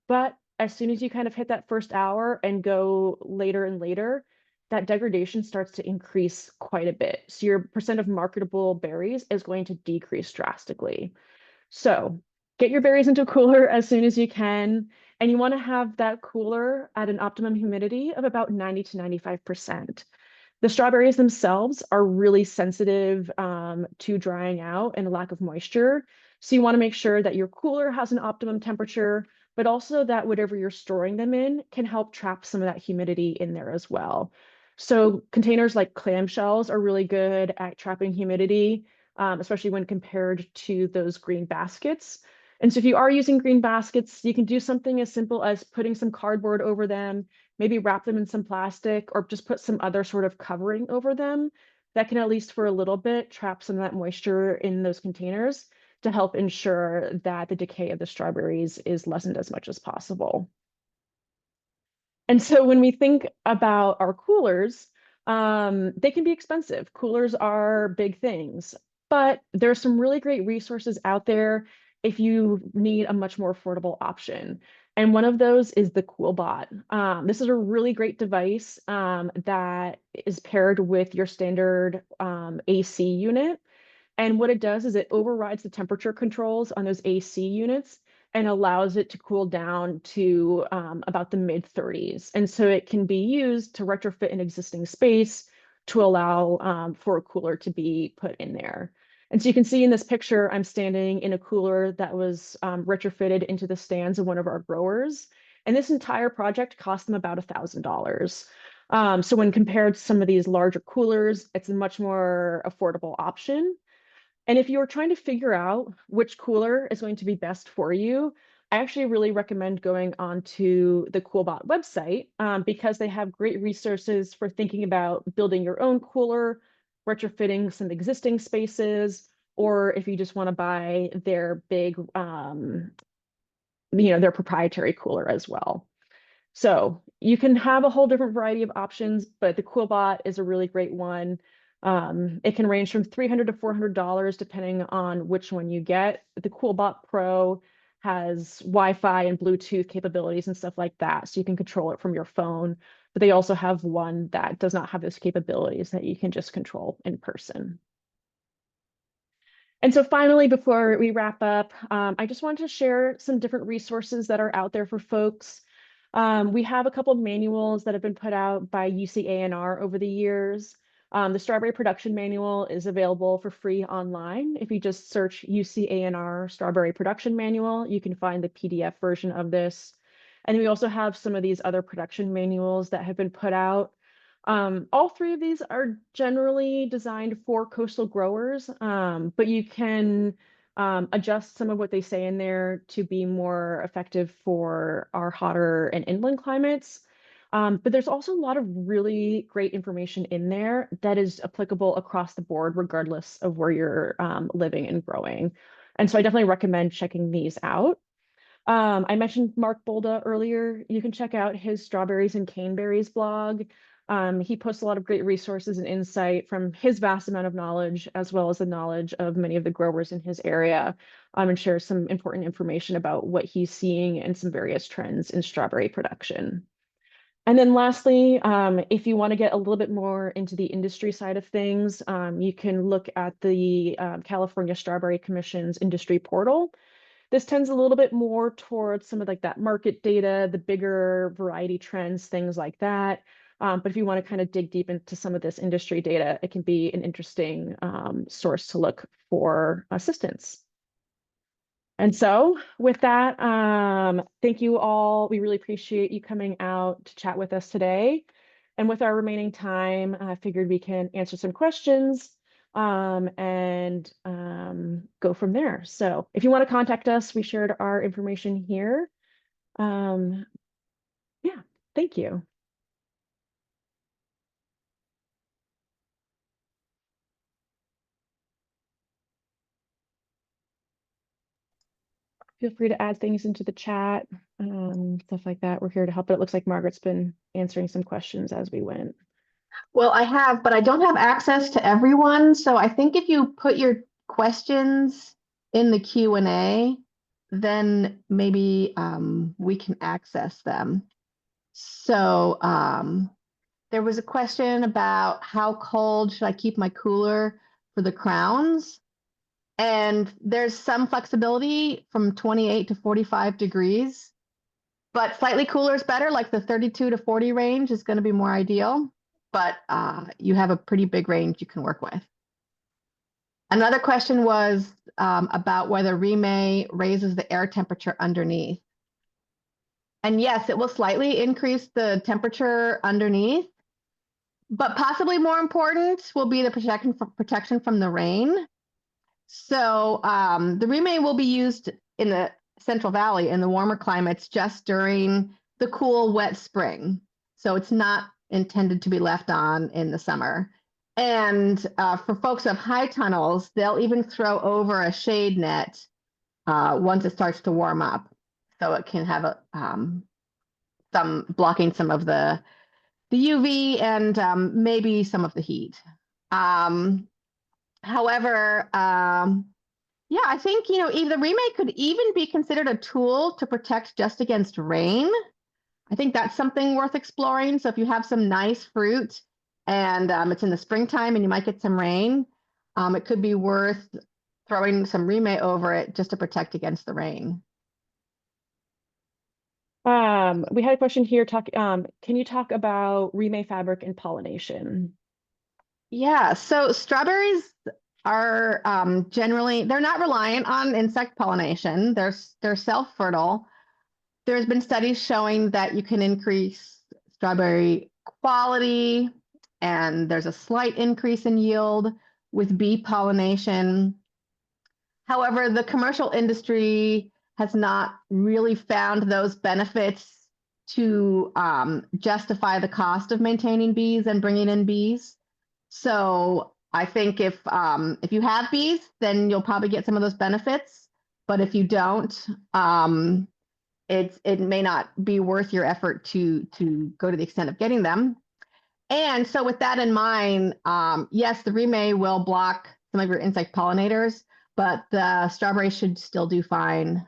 Speaker 2: but as soon as you kind of hit that first hour and go later and later, that degradation starts to increase quite a bit. So your percent of marketable berries is going to decrease drastically. So get your berries into a cooler as soon as you can. And you want to have that cooler at an optimum humidity of about 90 to 95%. The strawberries themselves are really sensitive to drying out and a lack of moisture. So you want to make sure that your cooler has an optimum temperature, but also that whatever you're storing them in can help trap some of that humidity in there as well. So containers like clamshells are really good at trapping humidity, especially when compared to those green baskets. And so if you are using green baskets, you can do something as simple as putting some cardboard over them, maybe wrap them in some plastic, or just put some other sort of covering over them that can, at least for a little bit, trap some of that moisture in those containers to help ensure that the decay of the strawberries is lessened as much as possible. And so when we think about our coolers, they can be expensive. Coolers are big things, but there's some really great resources out there if you need a much more affordable option. And one of those is the CoolBot. This is a really great device that is paired with your standard AC unit. And what it does is it overrides the temperature controls on those AC units and allows it to cool down to about the mid 30s. And so it can be used to retrofit an existing space to allow for a cooler to be put in there. And so you can see in this picture, I'm standing in a cooler that was retrofitted into the stands of one of our growers. And this entire project cost them about $1,000. So when compared to some of these larger coolers, it's a much more affordable option. And if you're trying to figure out which cooler is going to be best for you, I actually really recommend going onto the CoolBot website because they have great resources for thinking about building your own cooler, retrofitting some existing spaces, or if you just want to buy their big, their proprietary cooler as well. So you can have a whole different variety of options, but the CoolBot is a really great one. It can range from $300 to $400 depending on which one you get. The CoolBot Pro has Wi-Fi and Bluetooth capabilities and stuff like that, so you can control it from your phone. But they also have one that does not have those capabilities that you can just control in person. And so finally, before we wrap up, I just wanted to share some different resources that are out there for folks. We have a couple of manuals that have been put out by UCANR over the years. The Strawberry Production Manual is available for free online. If you just search UCANR Strawberry Production Manual, you can find the PDF version of this. And we also have some of these other production manuals that have been put out. All three of these are generally designed for coastal growers, but you can adjust some of what they say in there to be more effective for our hotter and inland climates. But there's also a lot of really great information in there that is applicable across the board, regardless of where you're living and growing. And so I definitely recommend checking these out. I mentioned Mark Bolda earlier. You can check out his Strawberries and Caneberries blog. He posts a lot of great resources and insight from his vast amount of knowledge, as well as the knowledge of many of the growers in his area, and shares some important information about what he's seeing and some various trends in strawberry production. And then lastly, if you want to get a little bit more into the industry side of things, you can look at the California Strawberry Commission's industry portal. This tends a little bit more towards some of like that market data, the bigger variety trends, things like that. But if you want to kind of dig deep into some of this industry data, it can be an interesting source to look for assistance. And so with that, thank you all. We really appreciate you coming out to chat with us today. And with our remaining time, I figured we can answer some questions and go from there. So if you want to contact us, we shared our information here. Yeah, thank you. Feel free to add things into the chat, stuff like that. We're here to help, but it looks like Margaret's been answering some questions as we went.
Speaker 3: Well, I have, but I don't have access to everyone. So I think if you put your questions in the Q&A, then maybe we can access them. So there was a question about how cold should I keep my cooler for the crowns? And there's some flexibility from 28 to 45 degrees, but slightly cooler is better, like the 32 to 40 range is going to be more ideal, but you have a pretty big range you can work with. Another question was about whether remay raises the air temperature underneath. And yes, it will slightly increase the temperature underneath, but possibly more important will be the protection from the rain. So the remay will be used in the Central Valley in the warmer climates just during the cool, wet spring. So it's not intended to be left on in the summer. And for folks who have high tunnels, they'll even throw over a shade net once it starts to warm up. So it can have some blocking some of the UV and maybe some of the heat. However, yeah, I think, the remake could even be considered a tool to protect just against rain. I think that's something worth exploring. So if you have some nice fruit and it's in the springtime and you might get some rain, it could be worth throwing some remay over it just to protect against the rain.
Speaker 2: We had a question here. Can you talk about remay fabric and pollination?
Speaker 3: Yeah, so strawberries are generally, they're not reliant on insect pollination. They're self-fertile. There's been studies showing that you can increase strawberry quality, and there's a slight increase in yield with bee pollination. However, the commercial industry has not really found those benefits to justify the cost of maintaining bees and bringing in bees. So I think if you have bees, then you'll probably get some of those benefits. But if you don't, it may not be worth your effort to go to the extent of getting them. And so with that in mind, yes, the remay will block some of your insect pollinators, but the strawberry should still do fine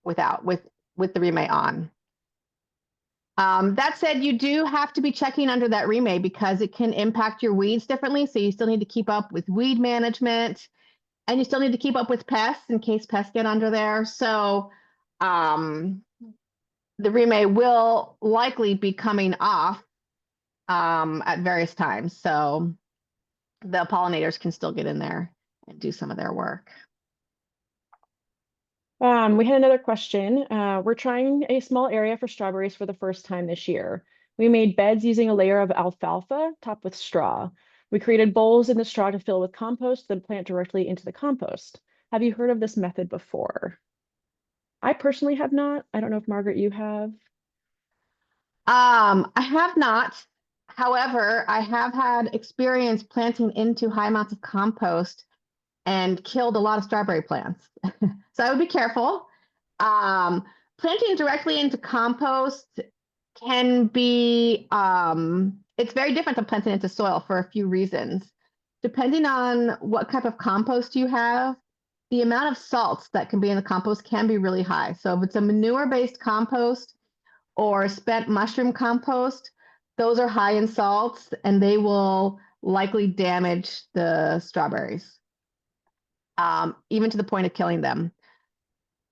Speaker 3: with the remay on. That said, you do have to be checking under that remay because it can impact your weeds differently. So you still need to keep up with weed management, and you still need to keep up with pests in case pests get under there. So the remay will likely be coming off at various times. So the pollinators can still get in there and do some of their work.
Speaker 2: We had another question. We're trying a small area for strawberries for the first time this year. We made beds using a layer of alfalfa topped with straw. We created bowls in the straw to fill with compost, then plant directly into the compost. Have you heard of this method before? I personally have not. I don't know if Margaret, you have.
Speaker 3: I have not. However, I have had experience planting into high amounts of compost and killed a lot of strawberry plants. So I would be careful. Planting directly into compost can be, it's very different than planting into soil for a few reasons. Depending on what type of compost you have, the amount of salts that can be in the compost can be really high. So if it's a manure-based compost or spent mushroom compost, those are high in salts and they will likely damage the strawberries, even to the point of killing them.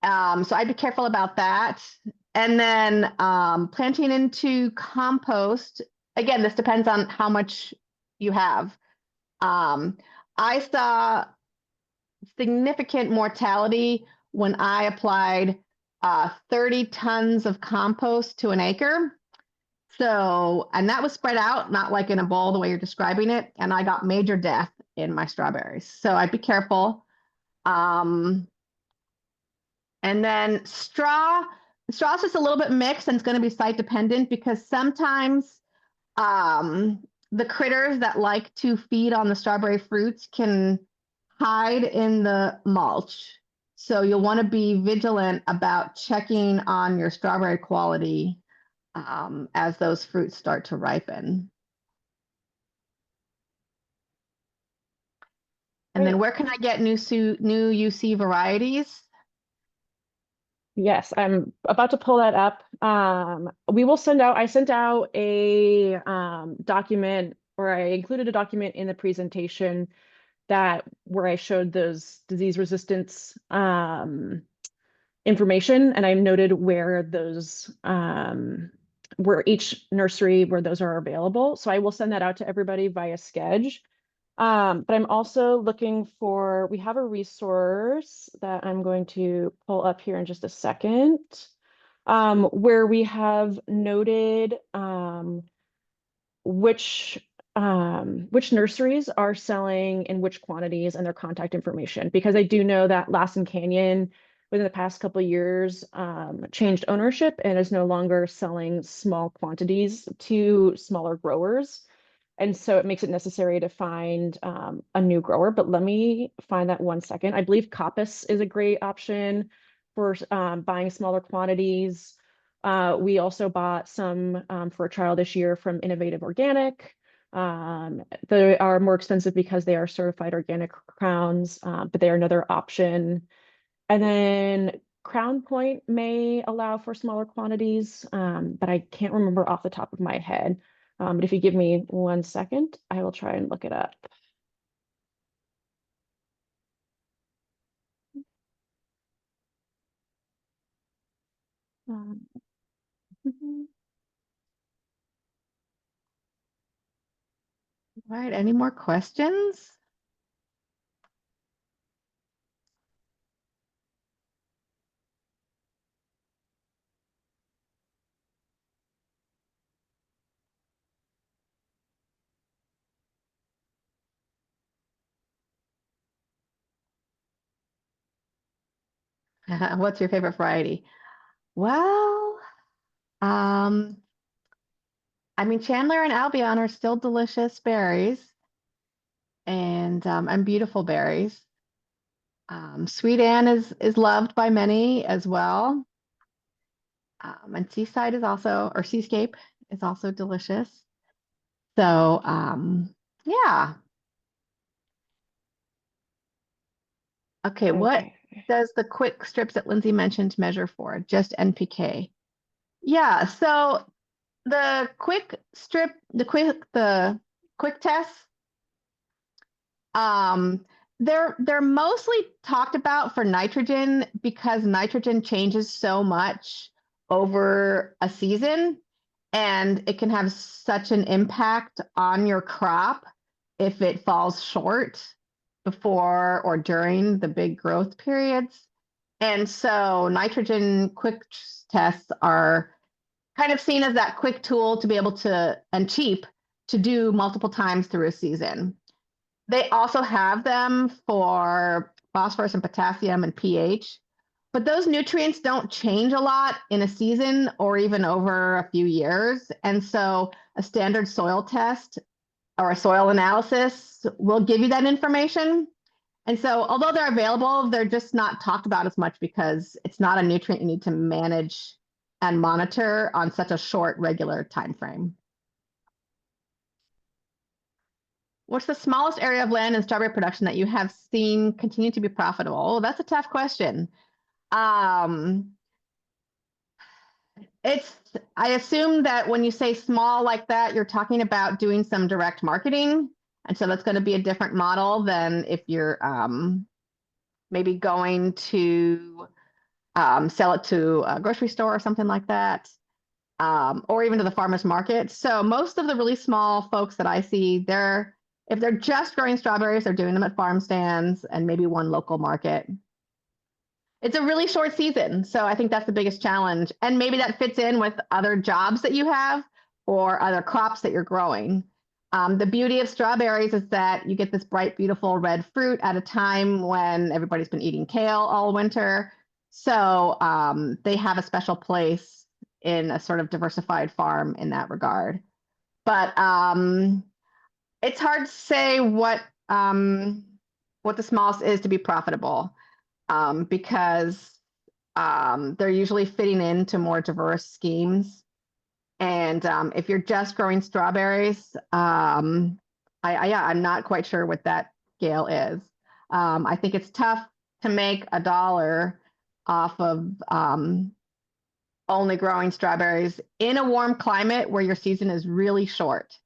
Speaker 3: So I'd be careful about that. And then planting into compost, again, this depends on how much you have. I saw significant mortality when I applied 30 tons of compost to an acre. So, and that was spread out, not like in a bowl the way you're describing it. And I got major death in my strawberries. So I'd be careful. And then straw's just a little bit mixed and it's going to be site dependent because sometimes the critters that like to feed on the strawberry fruits can hide in the mulch. So you'll want to be vigilant about checking on your strawberry quality as those fruits start to ripen. And then where can I get new UC varieties?
Speaker 2: Yes, I'm about to pull that up. I sent out a document, or I included a document in the presentation where I showed those disease resistance information, and I noted where those where each nursery where those are available. So I will send that out to everybody via Schedule. But I'm also looking for, we have a resource that I'm going to pull up here in just a second, where we have noted which nurseries are selling in which quantities and their contact information, because I do know that Lassen Canyon within the past couple of years changed ownership and is no longer selling small quantities to smaller growers. And so it makes it necessary to find a new grower, but let me find that 1 second. I believe Coppice is a great option for buying smaller quantities. We also bought some for a trial this year from Innovative Organic. They are more expensive because they are certified organic crowns, but they are another option. And then Crown Point may allow for smaller quantities, but I can't remember off the top of my head. But if you give me 1 second, I will try and look it up. Um,
Speaker 3: All right, any more questions? What's your favorite variety? Well, I mean, Chandler and Albion are still delicious berries and beautiful berries. Sweet Anne is loved by many as well. And Seaside is also, or Seascape is also delicious. So, yeah. Okay, what
Speaker 2: okay.
Speaker 3: does the quick strips that Lindsey mentioned measure for? Just NPK. Yeah, so the quick strip, the quick tests, they're mostly talked about for nitrogen because nitrogen changes so much over a season, and it can have such an impact on your crop if it falls short before or during the big growth periods. And so nitrogen quick tests are kind of seen as that quick tool to be able to, and cheap, to do multiple times through a season. They also have them for phosphorus and potassium and pH, but those nutrients don't change a lot in a season or even over a few years. And so a standard soil test or a soil analysis will give you that information. And so although they're available, they're just not talked about as much because it's not a nutrient you need to manage and monitor on such a short, regular time frame. What's the smallest area of land in strawberry production that you have seen continue to be profitable? Oh, that's a tough question. I assume that when you say small like that, you're talking about doing some direct marketing. And so that's going to be a different model than if you're maybe going to sell it to a grocery store or something like that, or even to the farmer's market. So most of the really small folks that I see, if they're just growing strawberries, they're doing them at farm stands and maybe one local market. It's a really short season, so I think that's the biggest challenge. And maybe that fits in with other jobs that you have or other crops that you're growing. The beauty of strawberries is that you get this bright, beautiful red fruit at a time when everybody's been eating kale all winter. So they have a special place in a sort of diversified farm in that regard. But it's hard to say what the smallest is to be profitable. Because they're usually fitting into more diverse schemes. And if you're just growing strawberries, I'm not quite sure what that scale is. I think it's tough to make $1 off of only growing strawberries in a warm climate where your season is really short.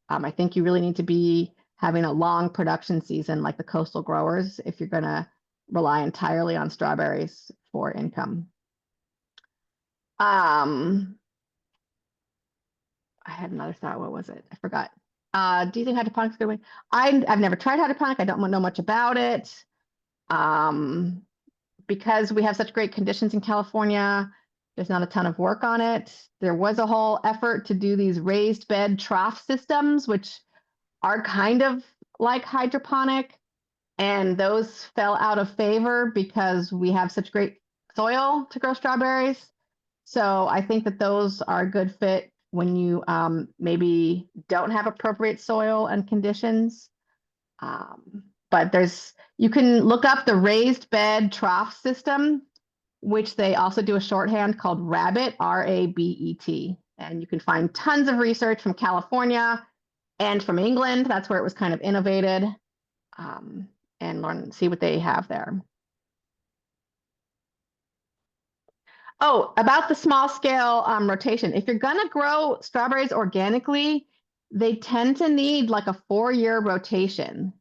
Speaker 3: I think you really need to be having a long production season like the coastal growers if you're going to rely entirely on strawberries for income. I had another thought. What was it? I forgot. Do you think hydroponics is a good way? I've never tried hydroponic. I don't know much about it. Because we have such great conditions in California, there's not a ton of work on it. There was a whole effort to do these raised bed trough systems, which are kind of like hydroponic. And those fell out of favor because we have such great soil to grow strawberries. So I think that those are a good fit when you maybe don't have appropriate soil and conditions. But you can look up the raised bed trough system, which they also do a shorthand called RABBET, R-A-B-E-T. And you can find tons of research from California and from England. That's where it was kind of innovated. And see what they have there. Oh, about the small scale rotation. If you're gonna grow strawberries organically, they tend to need like a 4-year rotation.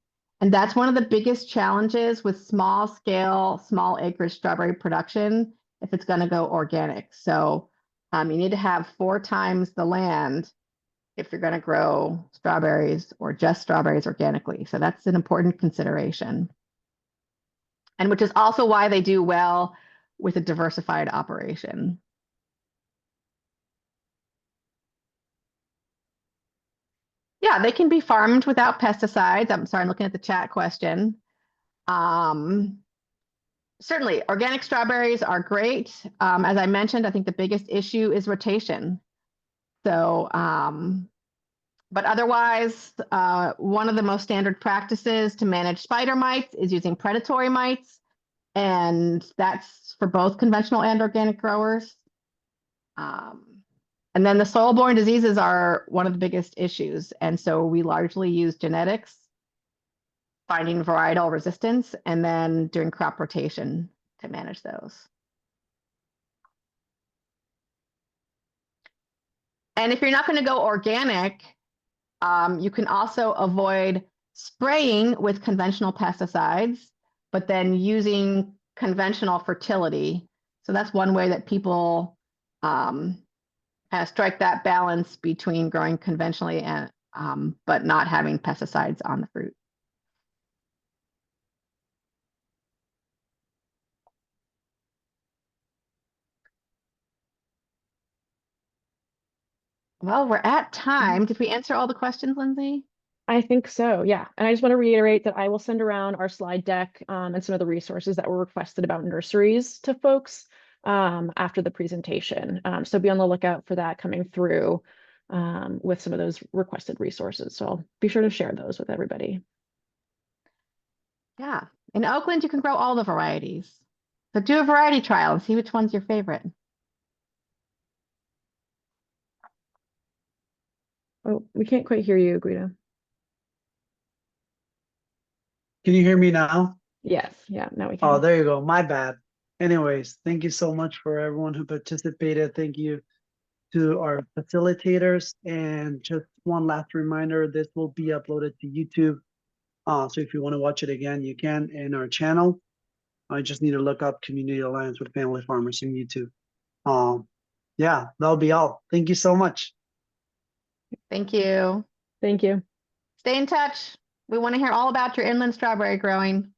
Speaker 3: And that's one of the biggest challenges with small scale, small acreage strawberry production if it's going to go organic. So you need to have 4 times the land if you're going to grow strawberries or just strawberries organically. So that's an important consideration. And which is also why they do well with a diversified operation. Yeah, they can be farmed without pesticides. I'm sorry, I'm looking at the chat question. Certainly, organic strawberries are great. As I mentioned, I think the biggest issue is rotation. So, but otherwise, one of the most standard practices to manage spider mites is using predatory mites, and that's for both conventional and organic growers. And then the soil-borne diseases are one of the biggest issues, and so we largely use genetics, finding varietal resistance, and then doing crop rotation to manage those. And if you're not going to go organic, you can also avoid spraying with conventional pesticides, but then using conventional fertility. So that's one way that people strike that balance between growing conventionally and but not having pesticides on the fruit. Well, we're at time. Did we answer all the questions, Lindsey?
Speaker 2: I think so, yeah. And I just want to reiterate that I will send around our slide deck and some of the resources that were requested about nurseries to folks after the presentation. So be on the lookout for that coming through with some of those requested resources. So I'll be sure to share those with everybody.
Speaker 3: Yeah. In Oakland, you can grow all the varieties. So do a variety trial and see which one's your favorite.
Speaker 2: Oh, we can't quite hear you, Guido.
Speaker 1: Can you hear me now?
Speaker 2: Yes, yeah, now we can.
Speaker 1: Oh, there you go. My bad. Anyways, thank you so much for everyone who participated. Thank you to our facilitators. And just one last reminder, this will be uploaded to YouTube. So if you want to watch it again, you can in our channel. I just need to look up Community Alliance with Family Farmers in YouTube. Yeah, that'll be all. Thank you so much.
Speaker 3: Thank you.
Speaker 2: Thank you.
Speaker 3: Stay in touch. We want to hear all about your inland strawberry growing.